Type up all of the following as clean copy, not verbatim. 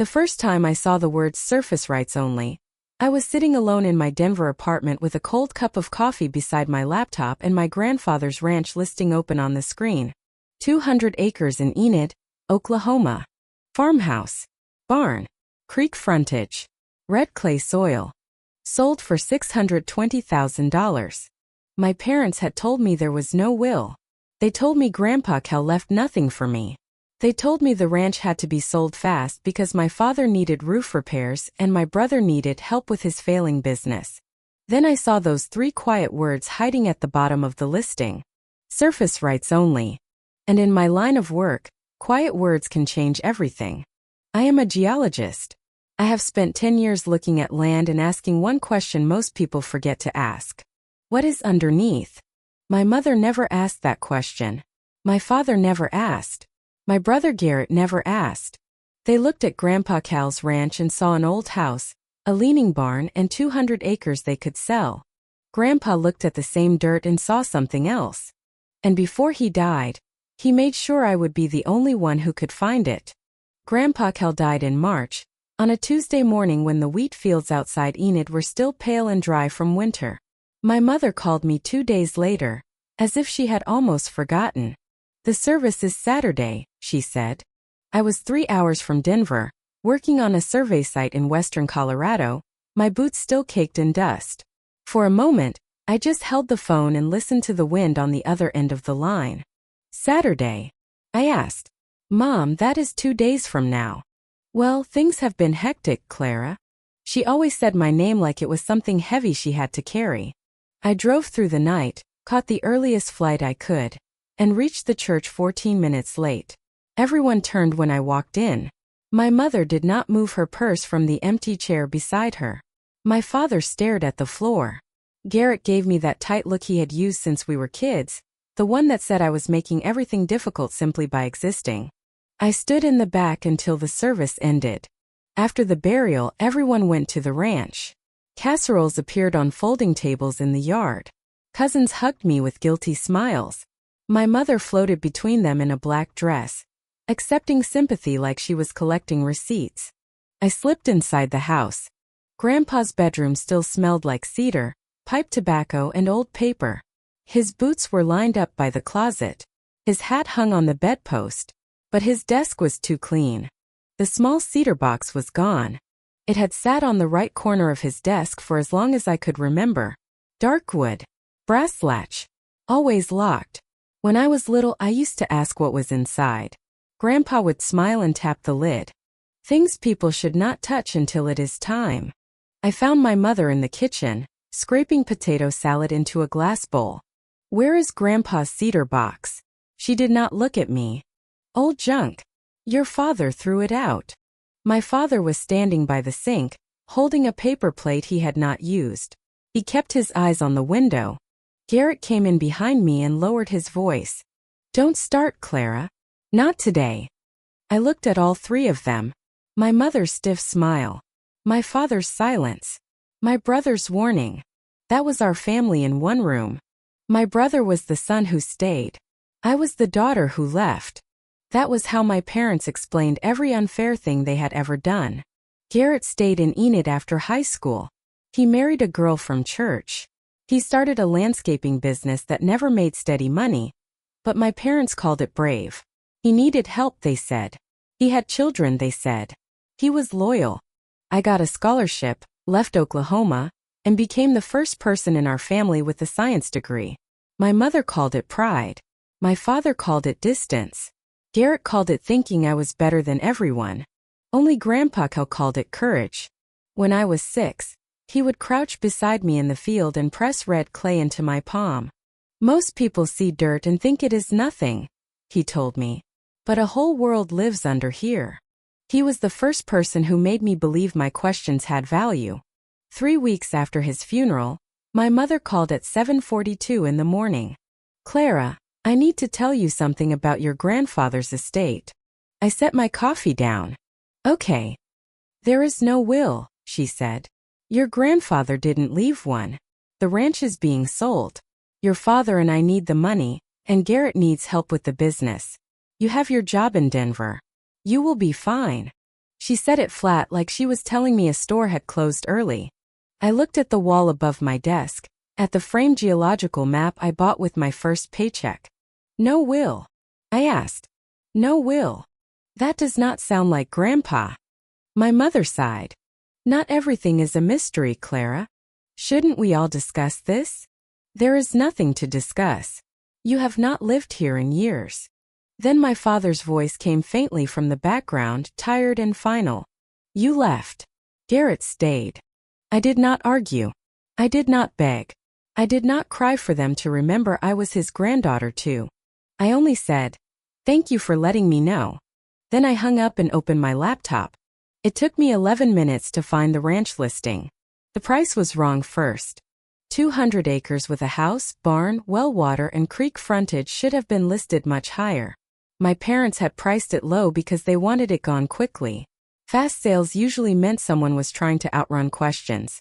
The first time I saw the words surface rights only, I was sitting alone in my Denver apartment with a cold cup of coffee beside my laptop and my grandfather's ranch listing open on the screen. 200 acres in Enid, Oklahoma. Farmhouse. Barn. Creek frontage. Red clay soil. Sold for $620,000. My parents had told me there was no will. They told me Grandpa Cal left nothing for me. They told me the ranch had to be sold fast because my father needed roof repairs and my brother needed help with his failing business. Then I saw those 3 quiet words hiding at the bottom of the listing. Surface rights only. And in my line of work, quiet words can change everything. I am a geologist. I have spent 10 years looking at land and asking one question most people forget to ask. What is underneath? My mother never asked that question. My father never asked. My brother Garrett never asked. They looked at Grandpa Cal's ranch and saw an old house, a leaning barn, and 200 acres they could sell. Grandpa looked at the same dirt and saw something else. And before he died, he made sure I would be the only one who could find it. Grandpa Cal died in March, on a Tuesday morning when the wheat fields outside Enid were still pale and dry from winter. My mother called me 2 days later, as if she had almost forgotten. The service is Saturday, she said. I was 3 hours from Denver, working on a survey site in western Colorado, my boots still caked in dust. For a moment, I just held the phone and listened to the wind on the other end of the line. Saturday? I asked. Mom, that is 2 days from now. Well, things have been hectic, Clara. She always said my name like it was something heavy she had to carry. I drove through the night, caught the earliest flight I could, and reached the church 14 minutes late. Everyone turned when I walked in. My mother did not move her purse from the empty chair beside her. My father stared at the floor. Garrett gave me that tight look he had used since we were kids, the one that said I was making everything difficult simply by existing. I stood in the back until the service ended. After the burial, everyone went to the ranch. Casseroles appeared on folding tables in the yard. Cousins hugged me with guilty smiles. My mother floated between them in a black dress, accepting sympathy like she was collecting receipts. I slipped inside the house. Grandpa's bedroom still smelled like cedar, pipe tobacco, and old paper. His boots were lined up by the closet. His hat hung on the bedpost, but his desk was too clean. The small cedar box was gone. It had sat on the right corner of his desk for as long as I could remember. Dark wood. Brass latch. Always locked. When I was little, I used to ask what was inside. Grandpa would smile and tap the lid. Things people should not touch until it is time. I found my mother in the kitchen, scraping potato salad into a glass bowl. Where is Grandpa's cedar box? She did not look at me. Old junk. Your father threw it out. My father was standing by the sink, holding a paper plate he had not used. He kept his eyes on the window. Garrett came in behind me and lowered his voice. Don't start, Clara. Not today. I looked at all 3 of them. My mother's stiff smile. My father's silence. My brother's warning. That was our family in one room. My brother was the son who stayed. I was the daughter who left. That was how my parents explained every unfair thing they had ever done. Garrett stayed in Enid after high school. He married a girl from church. He started a landscaping business that never made steady money, but my parents called it brave. He needed help, they said. He had children, they said. He was loyal. I got a scholarship, left Oklahoma, and became the first person in our family with a science degree. My mother called it pride. My father called it distance. Garrett called it thinking I was better than everyone. Only Grandpa Cal called it courage. When I was 6, he would crouch beside me in the field and press red clay into my palm. Most people see dirt and think it is nothing, he told me. But a whole world lives under here. He was the first person who made me believe my questions had value. 3 weeks after his funeral, my mother called at 7:42 in the morning. Clara, I need to tell you something about your grandfather's estate. I set my coffee down. Okay. There is no will, she said. Your grandfather didn't leave one. The ranch is being sold. Your father and I need the money, and Garrett needs help with the business. You have your job in Denver. You will be fine. She said it flat, like she was telling me a store had closed early. I looked at the wall above my desk, at the framed geological map I bought with my first paycheck. No will? I asked. No will. That does not sound like Grandpa. My mother sighed. Not everything is a mystery, Clara. Shouldn't we all discuss this? There is nothing to discuss. You have not lived here in years. Then my father's voice came faintly from the background, tired and final. You left. Garrett stayed. I did not argue. I did not beg. I did not cry for them to remember I was his granddaughter too. I only said, "Thank you for letting me know." Then I hung up and opened my laptop. It took me 11 minutes to find the ranch listing. The price was wrong first. 200 acres with a house, barn, well water and creek frontage should have been listed much higher. My parents had priced it low because they wanted it gone quickly. Fast sales usually meant someone was trying to outrun questions.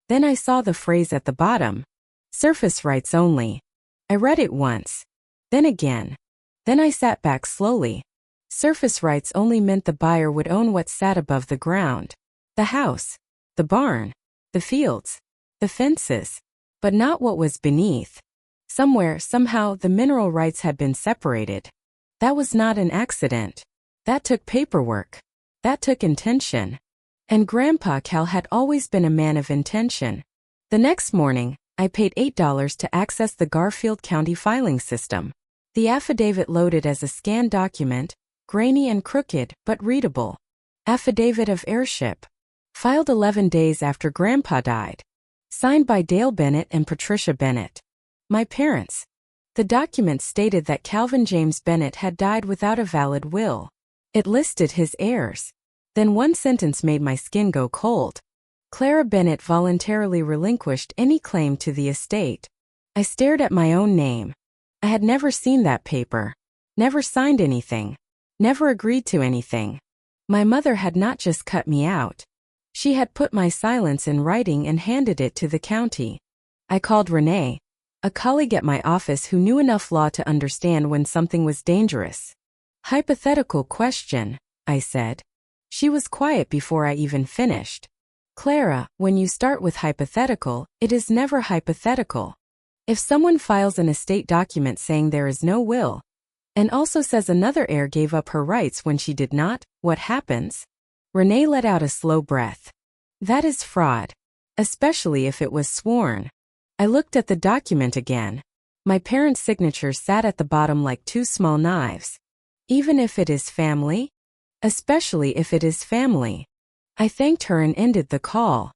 Then I saw the phrase at the bottom. Surface rights only. I read it once. Then again. Then I sat back slowly. Surface rights only meant the buyer would own what sat above the ground. The house. The barn. The fields. The fences. But not what was beneath. Somewhere, somehow, the mineral rights had been separated. That was not an accident. That took paperwork. That took intention. And Grandpa Cal had always been a man of intention. The next morning, I paid $8 to access the Garfield County filing system. The affidavit loaded as a scanned document, grainy and crooked, but readable. Affidavit of heirship. Filed 11 days after Grandpa died. Signed by Dale Bennett and Patricia Bennett. My parents. The document stated that Calvin James Bennett had died without a valid will. It listed his heirs. Then one sentence made my skin go cold. Clara Bennett voluntarily relinquished any claim to the estate. I stared at my own name. I had never seen that paper. Never signed anything. Never agreed to anything. My mother had not just cut me out. She had put my silence in writing and handed it to the county. I called Renee, a colleague at my office who knew enough law to understand when something was dangerous. Hypothetical question, I said. She was quiet before I even finished. Clara, when you start with hypothetical, it is never hypothetical. If someone files an estate document saying there is no will, and also says another heir gave up her rights when she did not, what happens? Renee let out a slow breath. That is fraud. Especially if it was sworn. I looked at the document again. My parents' signatures sat at the bottom like two small knives. Even if it is family? Especially if it is family. I thanked her and ended the call.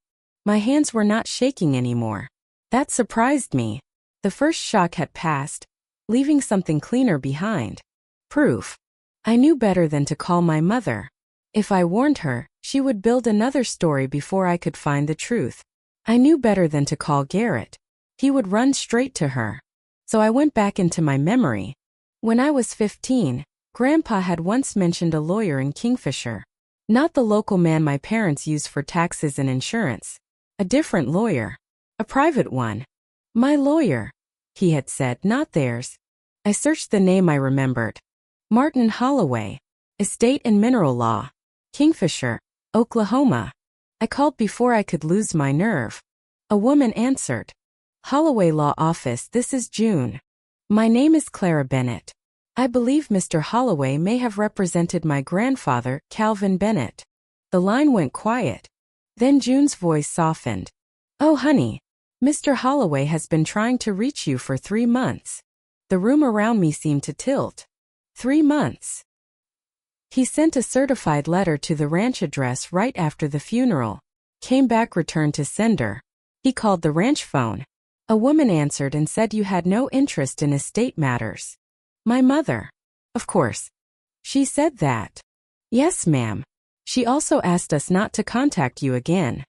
My hands were not shaking anymore. That surprised me. The first shock had passed, leaving something cleaner behind. Proof. I knew better than to call my mother. If I warned her, she would build another story before I could find the truth. I knew better than to call Garrett. He would run straight to her. So I went back into my memory. When I was 15, Grandpa had once mentioned a lawyer in Kingfisher. Not the local man my parents use for taxes and insurance. A different lawyer. A private one. My lawyer, he had said, not theirs. I searched the name I remembered. Martin Holloway. Estate and Mineral Law. Kingfisher, Oklahoma. I called before I could lose my nerve. A woman answered. Holloway Law Office, this is June. My name is Clara Bennett. I believe Mr. Holloway may have represented my grandfather, Calvin Bennett. The line went quiet. Then June's voice softened. Oh honey, Mr. Holloway has been trying to reach you for 3 months. The room around me seemed to tilt. 3 months. He sent a certified letter to the ranch address right after the funeral. Came back returned to sender. He called the ranch phone. A woman answered and said you had no interest in estate matters. My mother. Of course. She said that. Yes, ma'am. She also asked us not to contact you again.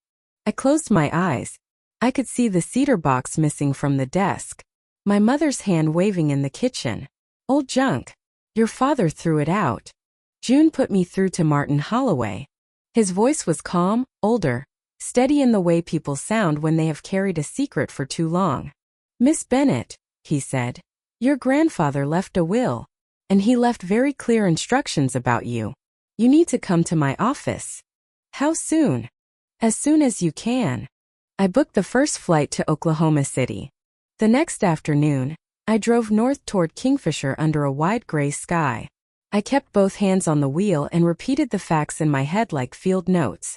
I closed my eyes. I could see the cedar box missing from the desk. My mother's hand waving in the kitchen. Old junk. Your father threw it out. June put me through to Martin Holloway. His voice was calm, older, steady in the way people sound when they have carried a secret for too long. Miss Bennett, he said, your grandfather left a will, and he left very clear instructions about you. You need to come to my office. How soon? As soon as you can. I booked the first flight to Oklahoma City. The next afternoon, I drove north toward Kingfisher under a wide gray sky. I kept both hands on the wheel and repeated the facts in my head like field notes.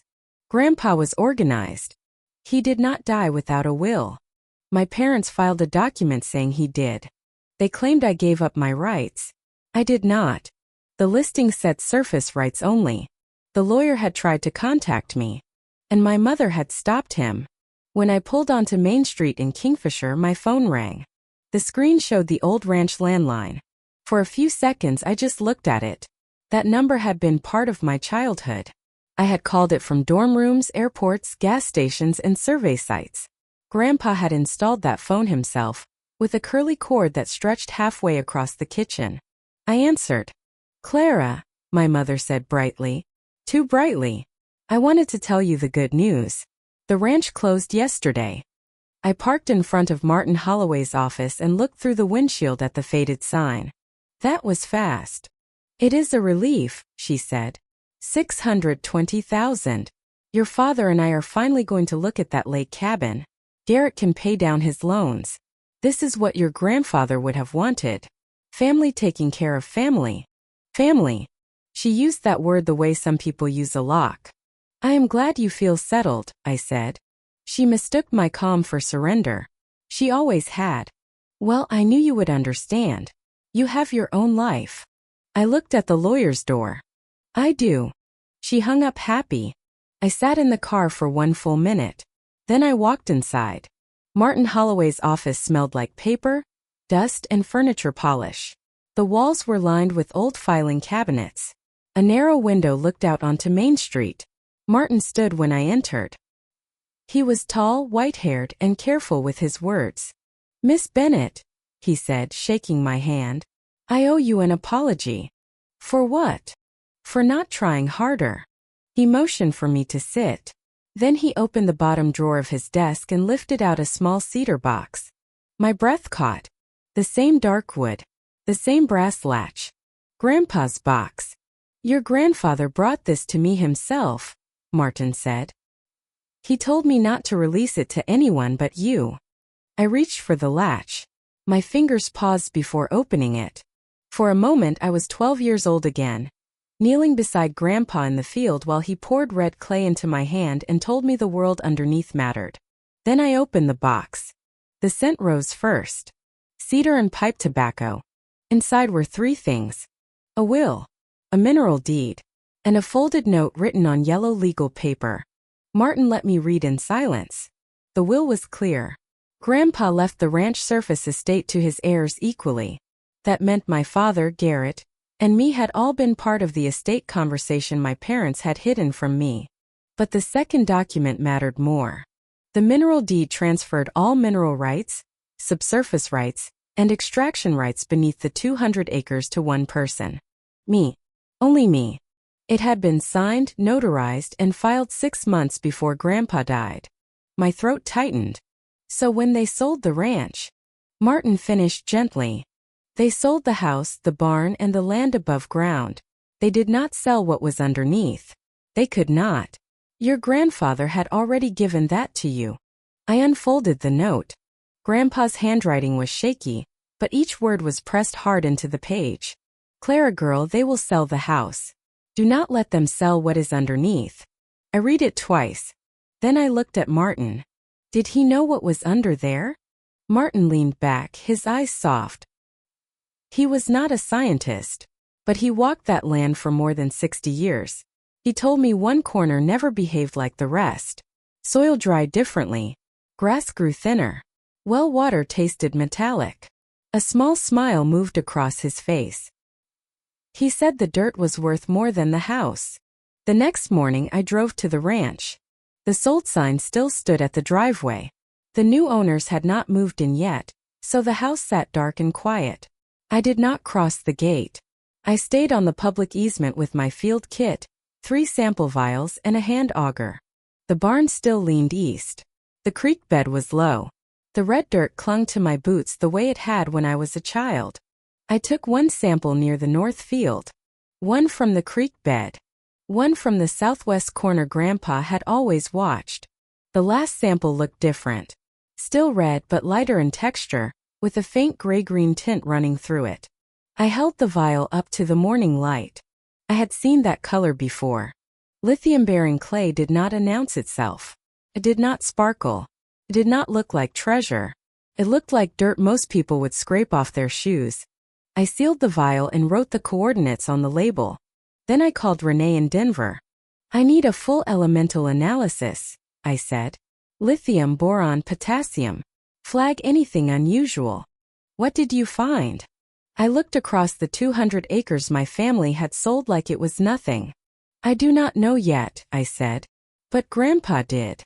Grandpa was organized. He did not die without a will. My parents filed a document saying he did. They claimed I gave up my rights. I did not. The listing said surface rights only. The lawyer had tried to contact me, and my mother had stopped him. When I pulled onto Main Street in Kingfisher, my phone rang. The screen showed the old ranch landline. For a few seconds I just looked at it. That number had been part of my childhood. I had called it from dorm rooms, airports, gas stations, and survey sites. Grandpa had installed that phone himself, with a curly cord that stretched halfway across the kitchen. I answered. "Clara," my mother said brightly. Too brightly. "I wanted to tell you the good news. The ranch closed yesterday." I parked in front of Martin Holloway's office and looked through the windshield at the faded sign. "That was fast." "It is a relief," she said. $620,000. Your father and I are finally going to look at that lake cabin. Garrett can pay down his loans. This is what your grandfather would have wanted. Family taking care of family. Family. She used that word the way some people use a lock. "I am glad you feel settled," I said. She mistook my calm for surrender. She always had. "Well, I knew you would understand. You have your own life." I looked at the lawyer's door. "I do." She hung up happy. I sat in the car for 1 full minute. Then I walked inside. Martin Holloway's office smelled like paper, dust, and furniture polish. The walls were lined with old filing cabinets. A narrow window looked out onto Main Street. Martin stood when I entered. He was tall, white-haired, and careful with his words. "Miss Bennett," he said, shaking my hand, "I owe you an apology." "For what?" "For not trying harder." He motioned for me to sit. Then he opened the bottom drawer of his desk and lifted out a small cedar box. My breath caught. The same dark wood. The same brass latch. Grandpa's box. "Your grandfather brought this to me himself," Martin said. "He told me not to release it to anyone but you." I reached for the latch. My fingers paused before opening it. For a moment I was 12 years old again, kneeling beside Grandpa in the field while he poured red clay into my hand and told me the world underneath mattered. Then I opened the box. The scent rose first. Cedar and pipe tobacco. Inside were 3 things. A will, a mineral deed, and a folded note written on yellow legal paper. Martin let me read in silence. The will was clear. Grandpa left the ranch surface estate to his heirs equally. That meant my father, Garrett, and me had all been part of the estate conversation my parents had hidden from me. But the second document mattered more. The mineral deed transferred all mineral rights, subsurface rights, and extraction rights beneath the 200 acres to one person. Me. Only me. It had been signed, notarized, and filed 6 months before Grandpa died. My throat tightened. "So when they sold the ranch," Martin finished gently, "they sold the house, the barn, and the land above ground. They did not sell what was underneath. They could not. Your grandfather had already given that to you." I unfolded the note. Grandpa's handwriting was shaky, but each word was pressed hard into the page. "Clara girl, they will sell the house. Do not let them sell what is underneath." I read it twice. Then I looked at Martin. Did he know what was under there? Martin leaned back, his eyes soft. He was not a scientist, but he walked that land for more than 60 years. He told me one corner never behaved like the rest. Soil dried differently. Grass grew thinner. Well water tasted metallic. A small smile moved across his face. He said the dirt was worth more than the house. The next morning I drove to the ranch. The sold sign still stood at the driveway. The new owners had not moved in yet, so the house sat dark and quiet. I did not cross the gate. I stayed on the public easement with my field kit, 3 sample vials, and a hand auger. The barn still leaned east. The creek bed was low. The red dirt clung to my boots the way it had when I was a child. I took 1 sample near the north field. 1 from the creek bed. One from the southwest corner Grandpa had always watched. The last sample looked different. Still red but lighter in texture, with a faint gray-green tint running through it. I held the vial up to the morning light. I had seen that color before. Lithium-bearing clay did not announce itself. It did not sparkle. It did not look like treasure. It looked like dirt most people would scrape off their shoes. I sealed the vial and wrote the coordinates on the label. Then I called Renee in Denver. "I need a full elemental analysis," I said. "Lithium, boron, potassium. Flag anything unusual." "What did you find?" I looked across the 200 acres my family had sold like it was nothing. "I do not know yet," I said. "But Grandpa did."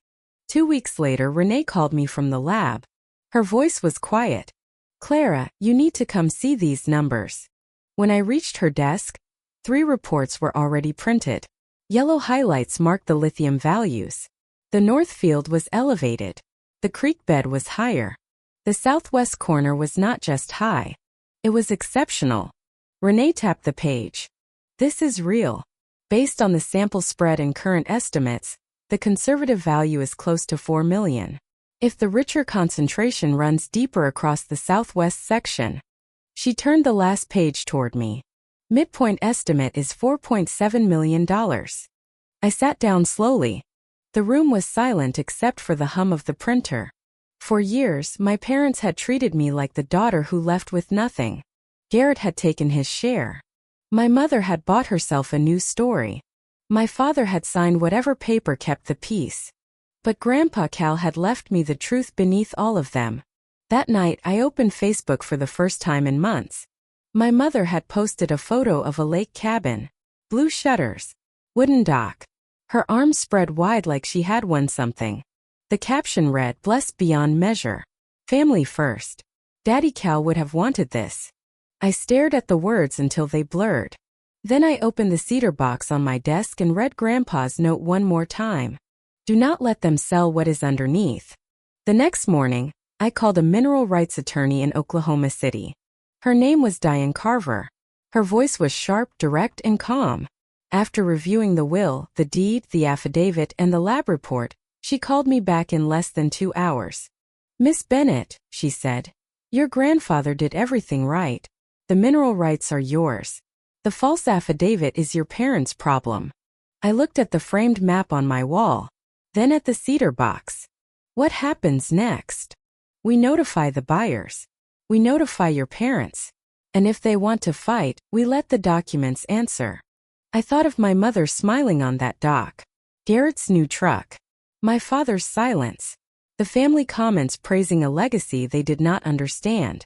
2 weeks later, Renee called me from the lab. Her voice was quiet. "Clara, you need to come see these numbers." When I reached her desk, 3 reports were already printed. Yellow highlights marked the lithium values. The north field was elevated. The creek bed was higher. The southwest corner was not just high. It was exceptional. Renee tapped the page. "This is real. Based on the sample spread and current estimates, the conservative value is close to 4 million. If the richer concentration runs deeper across the southwest section." She turned the last page toward me. "Midpoint estimate is $4.7 million. I sat down slowly. The room was silent except for the hum of the printer. For years, my parents had treated me like the daughter who left with nothing. Garrett had taken his share. My mother had bought herself a new story. My father had signed whatever paper kept the peace. But Grandpa Cal had left me the truth beneath all of them. That night, I opened Facebook for the first time in months. My mother had posted a photo of a lake cabin. Blue shutters. Wooden dock. Her arms spread wide like she had won something. The caption read, "Blessed beyond measure. Family first." Daddy Cal would have wanted this. I stared at the words until they blurred. Then I opened the cedar box on my desk and read Grandpa's note one more time. "Do not let them sell what is underneath." The next morning, I called a mineral rights attorney in Oklahoma City. Her name was Diane Carver. Her voice was sharp, direct, and calm. After reviewing the will, the deed, the affidavit, and the lab report, she called me back in less than 2 hours. "Miss Bennett," she said, "your grandfather did everything right. The mineral rights are yours. The false affidavit is your parents' problem." I looked at the framed map on my wall, then at the cedar box. "What happens next?" "We notify the buyers. We notify your parents. And if they want to fight, we let the documents answer." I thought of my mother smiling on that dock. Garrett's new truck. My father's silence. The family comments praising a legacy they did not understand.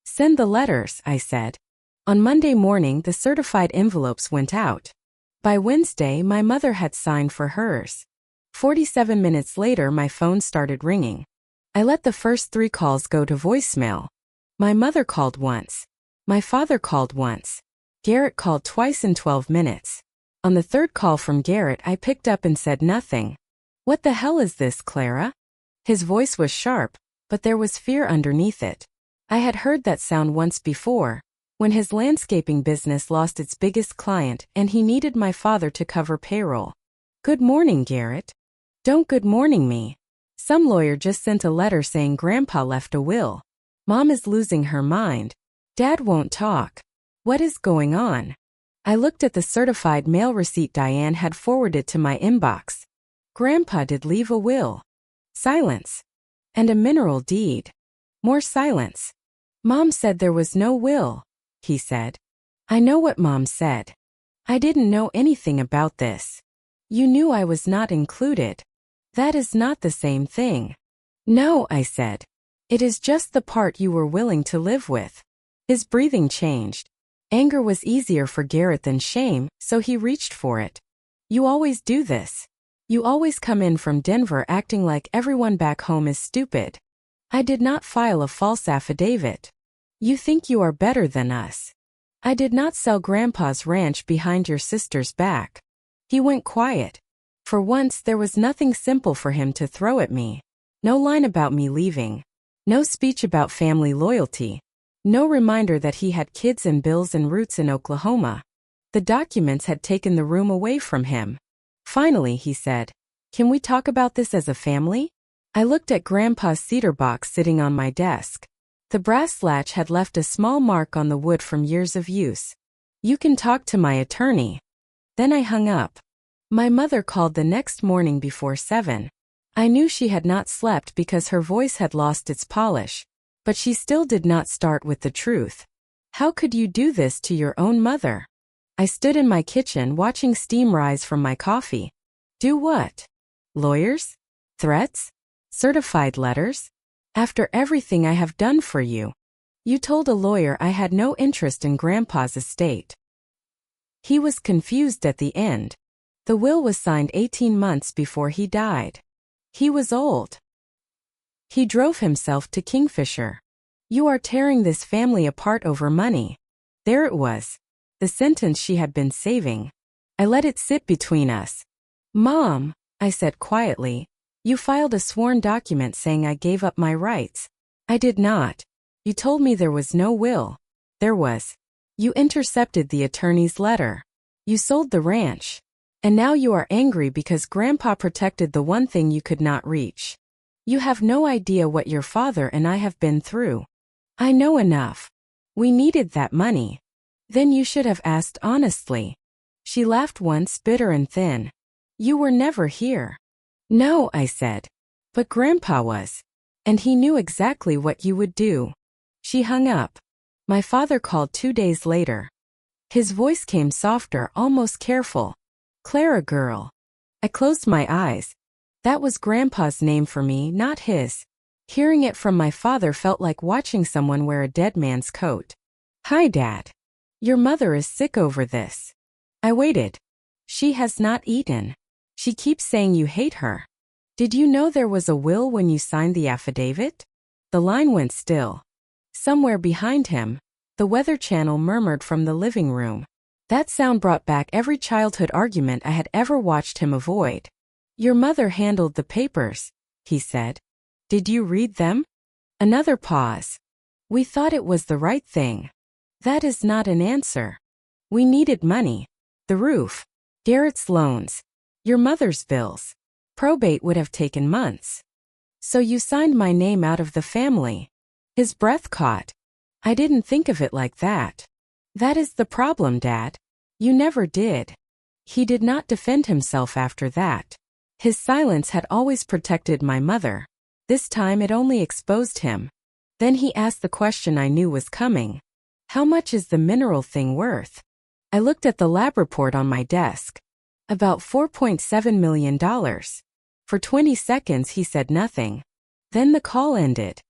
"Send the letters," I said. On Monday morning, the certified envelopes went out. By Wednesday, my mother had signed for hers. 47 minutes later, my phone started ringing. I let the first 3 calls go to voicemail. My mother called once. My father called once. Garrett called twice in 12 minutes. On the 3rd call from Garrett, I picked up and said nothing. "What the hell is this, Clara?" His voice was sharp, but there was fear underneath it. I had heard that sound once before, when his landscaping business lost its biggest client and he needed my father to cover payroll. "Good morning, Garrett." "Don't good morning me. Some lawyer just sent a letter saying Grandpa left a will. Mom is losing her mind. Dad won't talk. What is going on?" I looked at the certified mail receipt Diane had forwarded to my inbox. Grandpa did leave a will. Silence. And a mineral deed. More silence. "Mom said there was no will," he said. "I know what Mom said. I didn't know anything about this. You knew I was not included. That is not the same thing." "No," I said. "It is just the part you were willing to live with." His breathing changed. Anger was easier for Garrett than shame, so he reached for it. "You always do this. You always come in from Denver acting like everyone back home is stupid. I did not file a false affidavit. You think you are better than us. I did not sell Grandpa's ranch behind your sister's back." He went quiet. For once, there was nothing simple for him to throw at me. No line about me leaving. No speech about family loyalty. No reminder that he had kids and bills and roots in Oklahoma. The documents had taken the room away from him. Finally, he said, "Can we talk about this as a family?" I looked at Grandpa's cedar box sitting on my desk. The brass latch had left a small mark on the wood from years of use. "You can talk to my attorney." Then I hung up. My mother called the next morning before 7. I knew she had not slept because her voice had lost its polish. But she still did not start with the truth. "How could you do this to your own mother?" I stood in my kitchen watching steam rise from my coffee. "Do what? Lawyers? Threats? Certified letters? After everything I have done for you? You told a lawyer I had no interest in Grandpa's estate." He was confused at the end. The will was signed 18 months before he died. He was old. He drove himself to Kingfisher. "You are tearing this family apart over money." There it was. The sentence she had been saving. I let it sit between us. "Mom," I said quietly, "you filed a sworn document saying I gave up my rights." "I did not. You told me there was no will." "There was. You intercepted the attorney's letter. You sold the ranch. And now you are angry because Grandpa protected the one thing you could not reach. You have no idea what your father and I have been through." "I know enough. We needed that money." "Then you should have asked honestly." She laughed once, bitter and thin. "You were never here." "No," I said. "But Grandpa was. And he knew exactly what you would do." She hung up. My father called 2 days later. His voice came softer, almost careful. "Clara girl." I closed my eyes. That was Grandpa's name for me, not his. Hearing it from my father felt like watching someone wear a dead man's coat. "Hi, Dad. Your mother is sick over this." I waited. "She has not eaten. She keeps saying you hate her. Did you know there was a will when you signed the affidavit?" The line went still. Somewhere behind him, the Weather Channel murmured from the living room. That sound brought back every childhood argument I had ever watched him avoid. "Your mother handled the papers," he said. "Did you read them?" Another pause. "We thought it was the right thing." That is not an answer. We needed money. The roof. Garrett's loans. Your mother's bills. Probate would have taken months. "So you signed my name out of the family." His breath caught. "I didn't think of it like that." "That is the problem, Dad. You never did." He did not defend himself after that. His silence had always protected my mother. This time it only exposed him. Then he asked the question I knew was coming. "How much is the mineral thing worth?" I looked at the lab report on my desk. "About $4.7 million. For 20 seconds he said nothing. Then the call ended.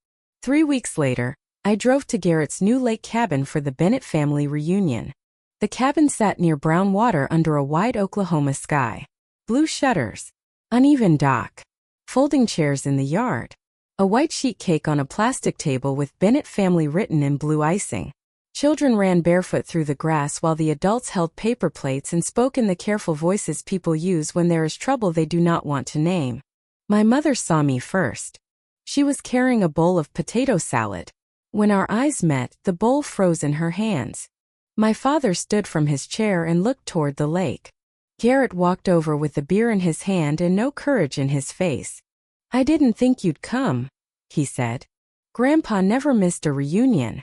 3 weeks later, I drove to Garrett's new lake cabin for the Bennett family reunion. The cabin sat near brown water under a wide Oklahoma sky. Blue shutters. Uneven dock. Folding chairs in the yard. A white sheet cake on a plastic table with Bennett family written in blue icing. Children ran barefoot through the grass while the adults held paper plates and spoke in the careful voices people use when there is trouble they do not want to name. My mother saw me first. She was carrying a bowl of potato salad. When our eyes met, the bowl froze in her hands. My father stood from his chair and looked toward the lake. Garrett walked over with the beer in his hand and no courage in his face. "I didn't think you'd come," he said. "Grandpa never missed a reunion."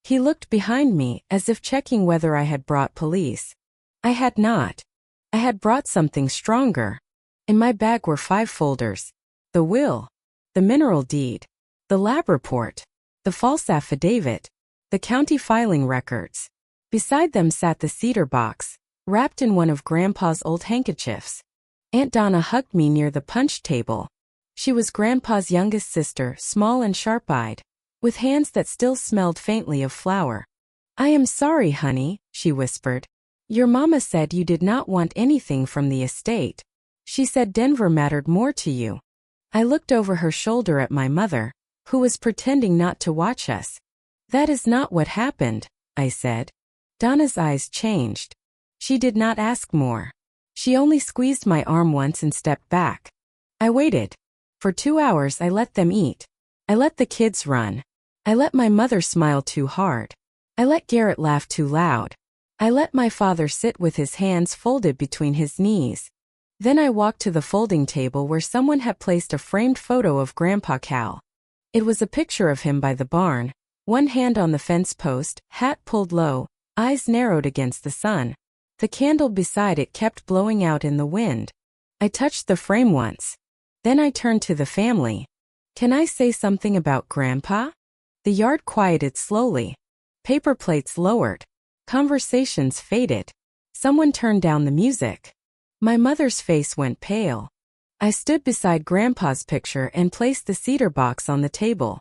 He looked behind me, as if checking whether I had brought police. I had not. I had brought something stronger. In my bag were 5 folders. The will. The mineral deed. The lab report. The false affidavit. The county filing records. Beside them sat the cedar box, wrapped in one of Grandpa's old handkerchiefs. Aunt Donna hugged me near the punch table. She was Grandpa's youngest sister, small and sharp-eyed, with hands that still smelled faintly of flour. "I am sorry, honey," she whispered. "Your mama said you did not want anything from the estate. She said Denver mattered more to you." I looked over her shoulder at my mother, who was pretending not to watch us. "That is not what happened," I said. Donna's eyes changed. She did not ask more. She only squeezed my arm once and stepped back. I waited. For 2 hours I let them eat. I let the kids run. I let my mother smile too hard. I let Garrett laugh too loud. I let my father sit with his hands folded between his knees. Then I walked to the folding table where someone had placed a framed photo of Grandpa Cal. It was a picture of him by the barn, one hand on the fence post, hat pulled low, eyes narrowed against the sun. The candle beside it kept blowing out in the wind. I touched the frame once. Then I turned to the family. "Can I say something about Grandpa?" The yard quieted slowly. Paper plates lowered. Conversations faded. Someone turned down the music. My mother's face went pale. I stood beside Grandpa's picture and placed the cedar box on the table.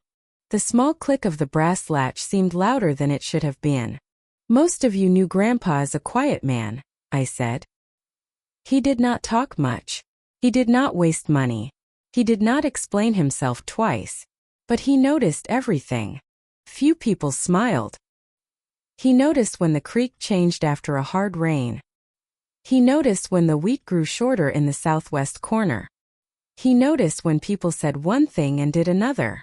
The small click of the brass latch seemed louder than it should have been. "Most of you knew Grandpa as a quiet man," I said. "He did not talk much. He did not waste money. He did not explain himself twice. But he noticed everything." Few people smiled. He noticed when the creek changed after a hard rain. He noticed when the wheat grew shorter in the southwest corner. He noticed when people said one thing and did another.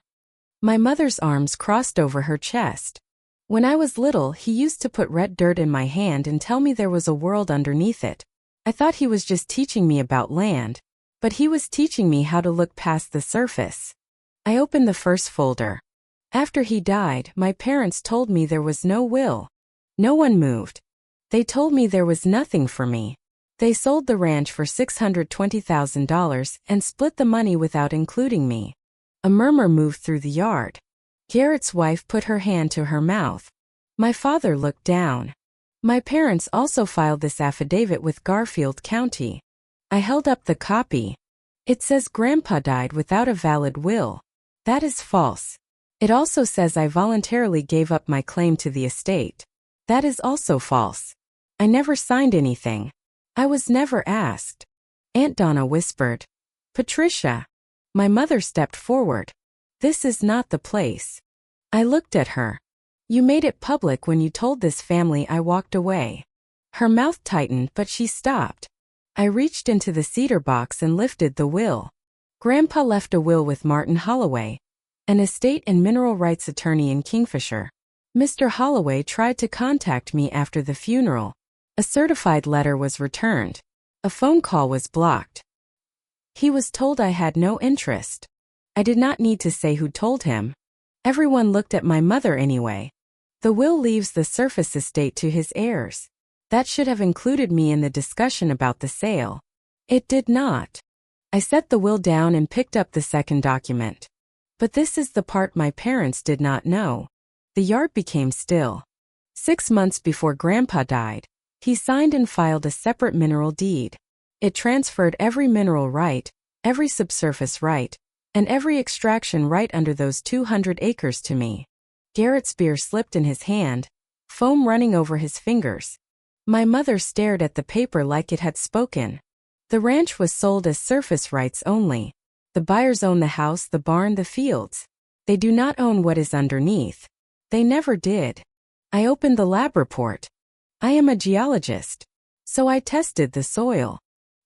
My mother's arms crossed over her chest. "When I was little, he used to put red dirt in my hand and tell me there was a world underneath it. I thought he was just teaching me about land, but he was teaching me how to look past the surface." I opened the first folder. After he died, my parents told me there was no will. No one moved. They told me there was nothing for me. They sold the ranch for $620,000 and split the money without including me. A murmur moved through the yard. Garrett's wife put her hand to her mouth. My father looked down. My parents also filed this affidavit with Garfield County. I held up the copy. It says Grandpa died without a valid will. That is false. It also says I voluntarily gave up my claim to the estate. That is also false. I never signed anything. I was never asked. Aunt Donna whispered, "Patricia." My mother stepped forward. "This is not the place." I looked at her. "You made it public when you told this family." I walked away. Her mouth tightened, but she stopped. I reached into the cedar box and lifted the will. Grandpa left a will with Martin Holloway, an estate and mineral rights attorney in Kingfisher. Mr. Holloway tried to contact me after the funeral. A certified letter was returned. A phone call was blocked. He was told I had no interest. I did not need to say who told him. Everyone looked at my mother anyway. The will leaves the surface estate to his heirs. That should have included me in the discussion about the sale. It did not. I set the will down and picked up the second document. But this is the part my parents did not know. The yard became still. 6 months before Grandpa died, he signed and filed a separate mineral deed. It transferred every mineral right, every subsurface right, and every extraction right under those 200 acres to me. Garrett's beer slipped in his hand, foam running over his fingers. My mother stared at the paper like it had spoken. The ranch was sold as surface rights only. The buyers own the house, the barn, the fields. They do not own what is underneath. They never did. I opened the lab report. I am a geologist, so I tested the soil.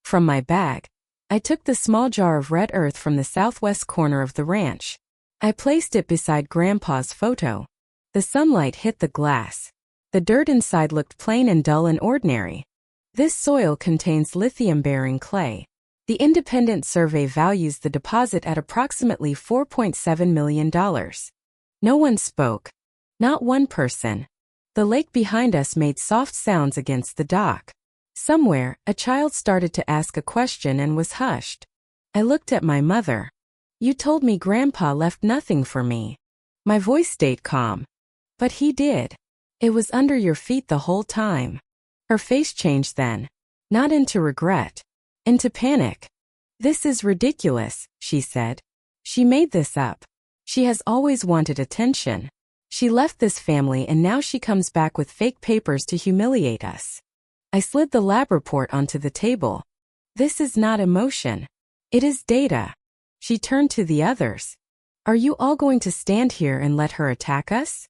From my bag, I took the small jar of red earth from the southwest corner of the ranch. I placed it beside Grandpa's photo. The sunlight hit the glass. The dirt inside looked plain and dull and ordinary. This soil contains lithium-bearing clay. The independent survey values the deposit at approximately $4.7 million. No one spoke. Not one person. The lake behind us made soft sounds against the dock. Somewhere, a child started to ask a question and was hushed. I looked at my mother. "You told me Grandpa left nothing for me." My voice stayed calm. "But he did. It was under your feet the whole time." Her face changed then. Not into regret. Into panic. "This is ridiculous," she said. "She made this up. She has always wanted attention. She left this family and now she comes back with fake papers to humiliate us." I slid the lab report onto the table. "This is not emotion. It is data." She turned to the others. "Are you all going to stand here and let her attack us?"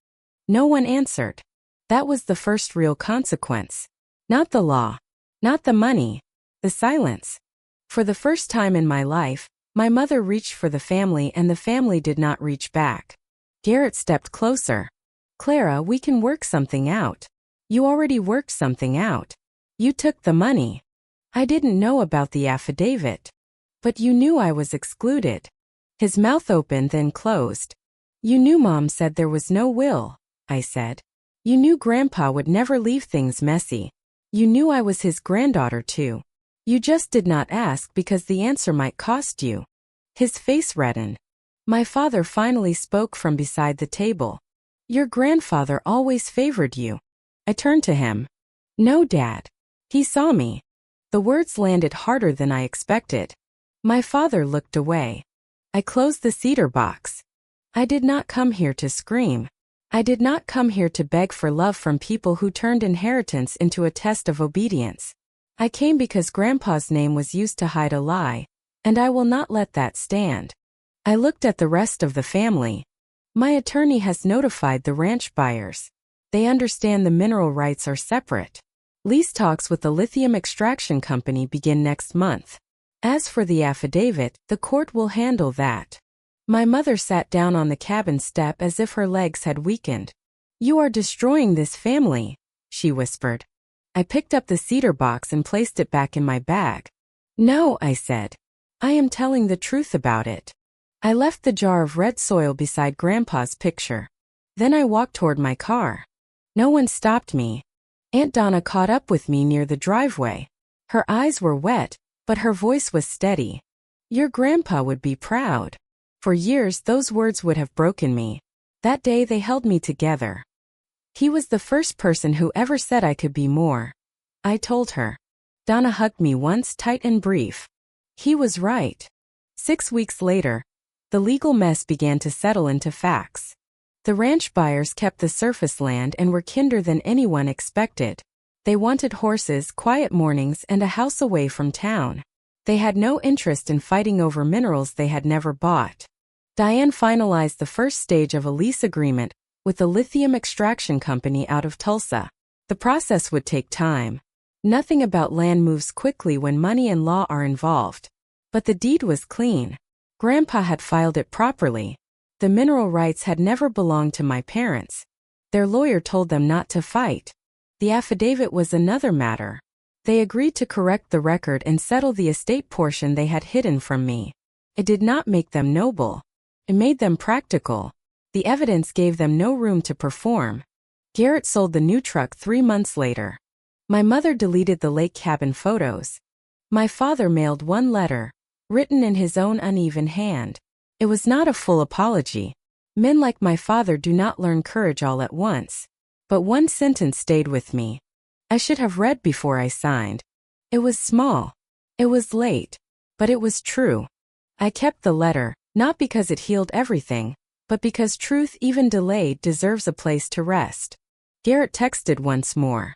No one answered. That was the first real consequence. Not the law. Not the money. The silence. For the first time in my life, my mother reached for the family and the family did not reach back. Garrett stepped closer. "Clara, we can work something out. You already worked something out. You took the money. I didn't know about the affidavit. But you knew I was excluded. His mouth opened then closed. You knew Mom said there was no will, I said. You knew Grandpa would never leave things messy. You knew I was his granddaughter too. You just did not ask because the answer might cost you. His face reddened. My father finally spoke from beside the table. Your grandfather always favored you. I turned to him. No, Dad. He saw me. The words landed harder than I expected. My father looked away. I closed the cedar box. I did not come here to scream. I did not come here to beg for love from people who turned inheritance into a test of obedience. I came because Grandpa's name was used to hide a lie, and I will not let that stand. I looked at the rest of the family. My attorney has notified the ranch buyers. They understand the mineral rights are separate. Lease talks with the lithium extraction company begin next month. As for the affidavit, the court will handle that. My mother sat down on the cabin step as if her legs had weakened. You are destroying this family, she whispered. I picked up the cedar box and placed it back in my bag. No, I said. I am telling the truth about it. I left the jar of red soil beside Grandpa's picture. Then I walked toward my car. No one stopped me. Aunt Donna caught up with me near the driveway. Her eyes were wet, but her voice was steady. Your grandpa would be proud. For years those words would have broken me. That day they held me together. He was the first person who ever said I could be more. I told her. Donna hugged me once, tight and brief. He was right. 6 weeks later, the legal mess began to settle into facts. The ranch buyers kept the surface land and were kinder than anyone expected. They wanted horses, quiet mornings, and a house away from town. They had no interest in fighting over minerals they had never bought. Diane finalized the first stage of a lease agreement with the lithium extraction company out of Tulsa. The process would take time. Nothing about land moves quickly when money and law are involved. But the deed was clean. Grandpa had filed it properly. The mineral rights had never belonged to my parents. Their lawyer told them not to fight. The affidavit was another matter. They agreed to correct the record and settle the estate portion they had hidden from me. It did not make them noble. It made them practical. The evidence gave them no room to perform. Garrett sold the new truck 3 months later. My mother deleted the lake cabin photos. My father mailed one letter, written in his own uneven hand. It was not a full apology. Men like my father do not learn courage all at once. But one sentence stayed with me. I should have read before I signed. It was small. It was late. But it was true. I kept the letter, not because it healed everything, but because truth, even delayed, deserves a place to rest. Garrett texted once more.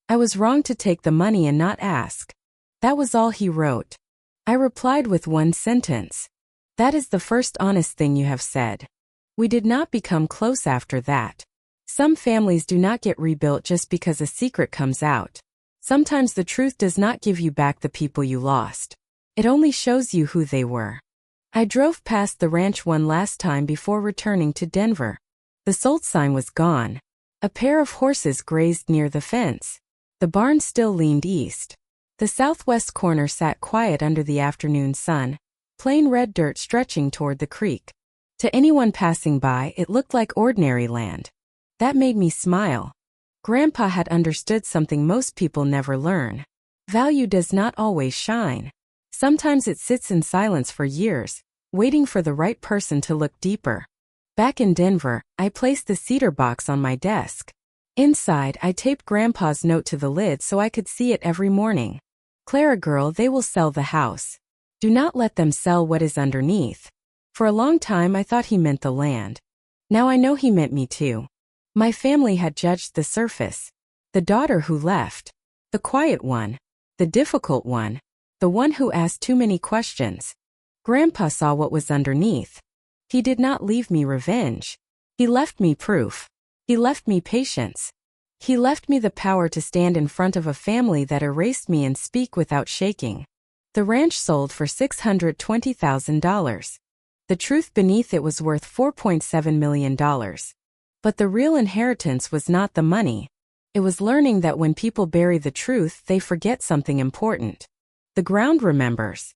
I was wrong to take the money and not ask. That was all he wrote. I replied with one sentence. That is the first honest thing you have said. We did not become close after that. Some families do not get rebuilt just because a secret comes out. Sometimes the truth does not give you back the people you lost. It only shows you who they were. I drove past the ranch one last time before returning to Denver. The sold sign was gone. A pair of horses grazed near the fence. The barn still leaned east. The southwest corner sat quiet under the afternoon sun, plain red dirt stretching toward the creek. To anyone passing by, it looked like ordinary land. That made me smile. Grandpa had understood something most people never learn. Value does not always shine. Sometimes it sits in silence for years, waiting for the right person to look deeper. Back in Denver, I placed the cedar box on my desk. Inside, I taped Grandpa's note to the lid so I could see it every morning. Clara girl, they will sell the house. Do not let them sell what is underneath. For a long time I thought he meant the land. Now I know he meant me too. My family had judged the surface. The daughter who left. The quiet one. The difficult one. The one who asked too many questions. Grandpa saw what was underneath. He did not leave me revenge. He left me proof. He left me patience. He left me the power to stand in front of a family that erased me and speak without shaking. The ranch sold for $620,000. The truth beneath it was worth $4.7 million. But the real inheritance was not the money. It was learning that when people bury the truth, they forget something important. The ground remembers.